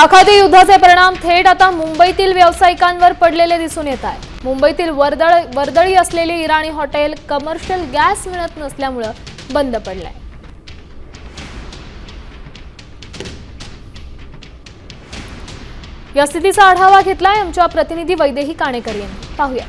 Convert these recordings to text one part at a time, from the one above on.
आखाती युद्धाचे परिणाम थेट आता मुंबईतील व्यावसायिकांवर पडलेले दिसून येत आहेत। मुंबईतील वर्दळी असलेले इराणी हॉटेल कमर्शियल गॅस मिळत नसल्यामुळे बंद पडले। या स्थितीचा आढावा घेतलाय आमच्या प्रतिनिधी वैदेही काणेकर यांनी। पाहूया।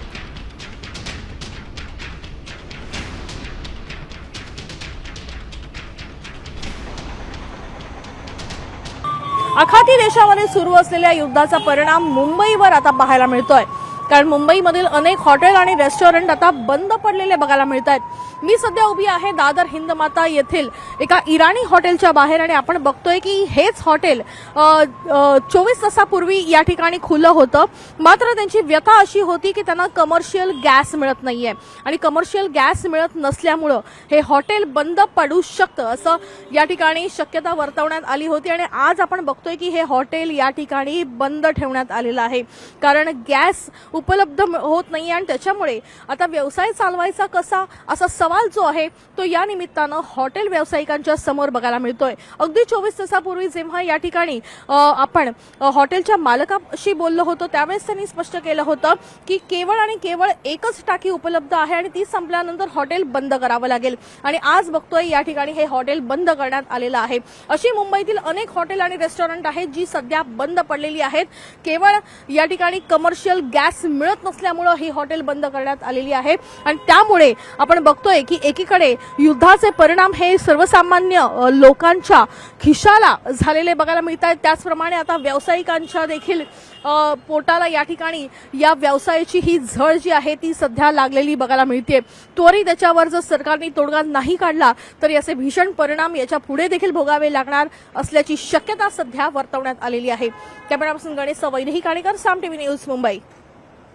आखाती देशामध्ये सुरू असलेल्या युद्धाचा परिणाम मुंबईवर आता पाहायला मिळतोय, कारण मुंबईमधील अनेक हॉटेल आणि रेस्टॉरंट आता बंद पडलेले बघायला मिळत आहेत। मी सध्या उभी आहे दादर हिंदमाता येथील एका इराणी हॉटेलच्या बाहेर आणि आपण बघतोय की हेच हॉटेल 24 तासापूर्वी या ठिकाणी खुलं होतं, मात्र त्यांची व्यथा अशी होती की त्यांना कमर्शियल गॅस मिळत नाहीये आणि कमर्शियल गॅस मिळत नसल्यामुळे हे हॉटेल बंद पडू शकतं असं या ठिकाणी शक्यता वर्तवण्यात आली होती। आणि आज आपण बघतोय की हे हॉटेल या ठिकाणी बंद ठेवण्यात आलेलं आहे, कारण गॅस उपलब्ध होत नाही आणि त्याच्यामुळे आता व्यवसाय चालवायचा कसा असा सवाल जो आहे तो या निमित्तानं हॉटेल व्यावसायिकांच्या समोर बघायला मिळतोय। अगदी 24 तासापूर्वी जेव्हा या ठिकाणी आपण हॉटेलच्या मालकाशी बोललो होतो त्यावेळेस त्यांनी स्पष्ट केलं होतं की केवळ आणि केवळ एकच टाकी उपलब्ध आहे आणि ती संपल्यानंतर हॉटेल बंद करावं लागेल। आणि आज बघतोय या ठिकाणी हे हॉटेल बंद करण्यात आलेलं आहे। अशी मुंबईतील अनेक हॉटेल आणि रेस्टॉरंट आहेत जी सध्या बंद पडलेली आहेत। केवळ या ठिकाणी कमर्शियल गॅस मिळत नसल्यामुळे ही हॉटेल बंद करण्यात आलेली आहे आणि त्यामुळे आपण बघतोय की एकीकडे युद्धाचे परिणाम हे सर्वसामान्य लोकांच्या खिशाला झालेले बघायला मिळत आहेत, त्याचप्रमाणे आता व्यावसायिकांच्या देखील पोटाला या ठिकाणी या व्यवसायाची ही झळ जी आहे ती सध्या लागलेली बघायला मिळते। त्वरित त्याच्यावर जर सरकारने तोडगा नाही काढला तर याचे भीषण परिणाम याच्या पुढे देखील भोगावे लागणार असल्याची शक्यता सध्या वर्तवण्यात आलेली आहे। कॅमेरापर्सन गणेश वैदेही काणेकर, साम टीव्ही न्यूज, मुंबई।